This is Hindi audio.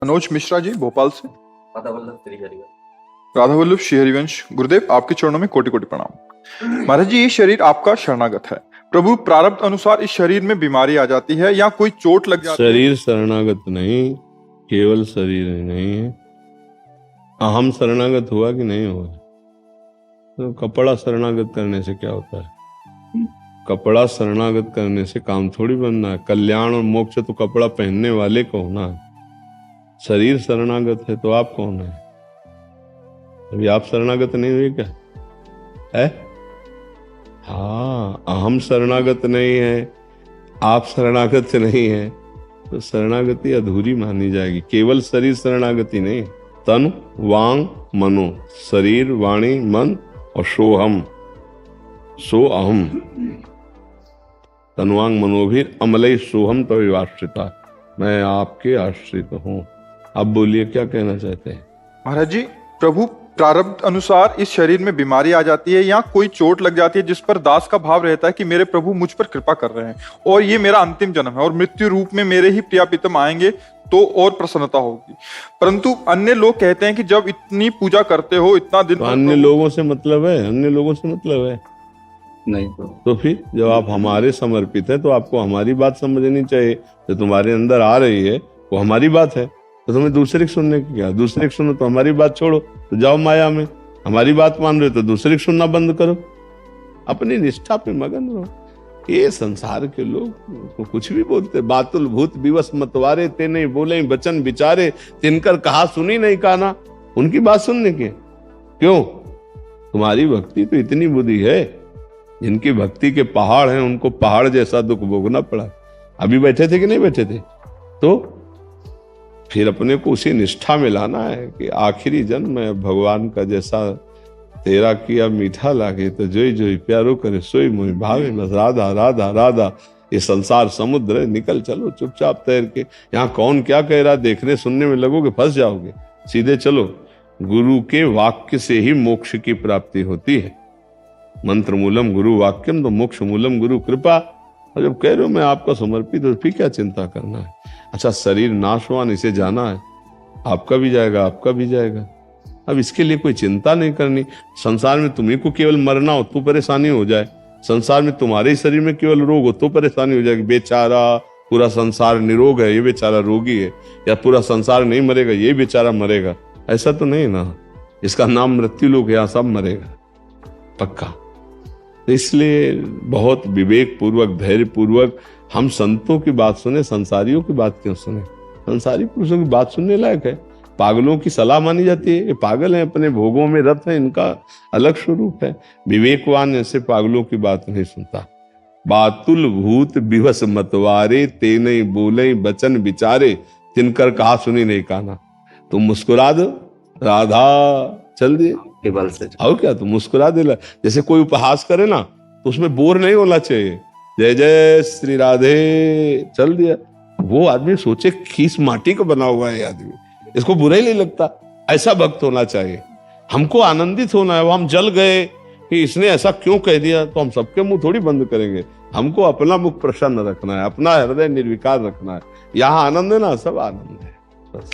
मनोज मिश्रा जी भोपाल से। राधा राधा वल्लभ श्री हरिवंश। गुरुदेव आपके चरणों में कोटि कोटि प्रणाम। महाराज जी, ये शरीर आपका शरणागत है। प्रभु, प्रारब्ध अनुसार इस शरीर में बीमारी आ जाती है या कोई चोट लग जाती है? शरीर शरणागत नहीं, केवल शरीर नहीं है। अहम शरणागत हुआ कि नहीं हुआ? तो कपड़ा शरणागत करने से क्या होता है? कपड़ा शरणागत करने से काम थोड़ी बनना है। कल्याण और मोक्ष तो कपड़ा पहनने वाले को होना है। शरीर शरणागत है तो आप कौन है? अभी आप शरणागत नहीं हुए क्या है? हाँ, अहम शरणागत नहीं है, आप शरणागत नहीं है, तो शरणागति अधूरी मानी जाएगी। केवल शरीर शरणागति नहीं, तन वांग मनो, शरीर वाणी मन और सोहम सो अहम। तनवांग मनोभीर अमलई सोहम तविवाश्रिता, मैं आपके आश्रित हूँ। अब बोलिए क्या कहना चाहते हैं? महाराज जी, प्रभु, प्रारब्ध अनुसार इस शरीर में बीमारी आ जाती है या कोई चोट लग जाती है जिस पर दास का भाव रहता है कि मेरे प्रभु मुझ पर कृपा कर रहे हैं और ये मेरा अंतिम जन्म है और मृत्यु रूप में मेरे ही प्रियापितम आएंगे तो और प्रसन्नता होगी। परंतु अन्य लोग कहते हैं कि जब इतनी पूजा करते हो, इतना दिन, तो अन्य लोगों से मतलब है? अन्य लोगों से मतलब है नहीं तो फिर जब आप हमारे समर्पित है तो आपको हमारी बात समझनी चाहिए। जो तुम्हारे अंदर आ रही है वो हमारी बात है, तो तुम्हें दूसरे की सुनने की क्या? दूसरे की सुनो तो हमारी बात छोड़ो, तो जाओ माया में। हमारी बात मान रहे हो तो दूसरे की सुनना बंद करो, अपनी निष्ठा पे मगन रहो। ये संसार के लोग तो कुछ भी बोलते, बातुल भूत विवश मतवारे, ते नहीं बोले बचन विचारे, तिनकर कहा सुनी नहीं काना। उनकी बात सुनने की क्यों? तुम्हारी भक्ति तो इतनी बुद्धि है, जिनकी भक्ति के पहाड़ हैं उनको पहाड़ जैसा दुख भोगना पड़ा। अभी बैठे थे कि नहीं बैठे थे? तो फिर अपने को उसी निष्ठा में लाना है कि आखिरी जन्म में भगवान का जैसा तेरा किया मीठा लागे, तो जोई जोई प्यारो करे सोई मोहि भावे, बस राधा राधा राधा। ये संसार समुद्र है, निकल चलो चुपचाप तैर के। यहाँ कौन क्या कह रहा देखने सुनने में लगोगे, फंस जाओगे। सीधे चलो, गुरु के वाक्य से ही मोक्ष की प्राप्ति होती है। मंत्र मूलम गुरु वाक्यम तो मोक्ष मूलम गुरु कृपा। और जब कह रहे हो मैं आपका समर्पित हूं, फिर क्या चिंता करना है? अच्छा, शरीर नाशवान, इसे जाना है, आपका भी जाएगा आपका भी जाएगा। अब इसके लिए कोई चिंता नहीं करनी। संसार में तुम्ही को केवल मरना हो तो परेशानी हो जाए, संसार में तुम्हारे ही शरीर में केवल रोग हो तो परेशानी हो जाएगी। बेचारा पूरा संसार निरोग है, ये बेचारा रोगी है, या पूरा संसार नहीं मरेगा, ये बेचारा मरेगा, ऐसा तो नहीं ना। इसका नाम मृत्यु लोक है, यहाँ सब मरेगा पक्का। इसलिए बहुत विवेक पूर्वक, धैर्य पूर्वक हम संतों की बात सुने, संसारियों की बात क्यों सुने? संसारी पुरुषों की बात सुनने लायक है। पागलों की सलाह मानी जाती है, ये पागल हैं, अपने भोगों में रत है, इनका अलग स्वरूप है। विवेकवान ऐसे पागलों की बात नहीं सुनता। बातुल भूत विवश मतवारे, ते नहीं बोले बचन विचारे, तिनकर कहा सुनी नहीं काना। तुम मुस्कुरा दो, राधा चल दिए केवल से। और क्या, तुम मुस्कुरा दे। जैसे कोई उपहास करे ना तो उसमें बोर नहीं होना चाहिए। जय जय श्री राधे चल दिया, वो आदमी सोचे खीस माटी का बना हुआ है आदमी, इसको बुरा ही नहीं लगता। ऐसा भक्त होना चाहिए। हमको आनंदित होना है। वो हम जल गए कि इसने ऐसा क्यों कह दिया, तो हम सबके मुंह थोड़ी बंद करेंगे। हमको अपना मुख प्रसन्न रखना है, अपना हृदय निर्विकार रखना है। यहाँ आनंद है ना, सब आनंद है बस।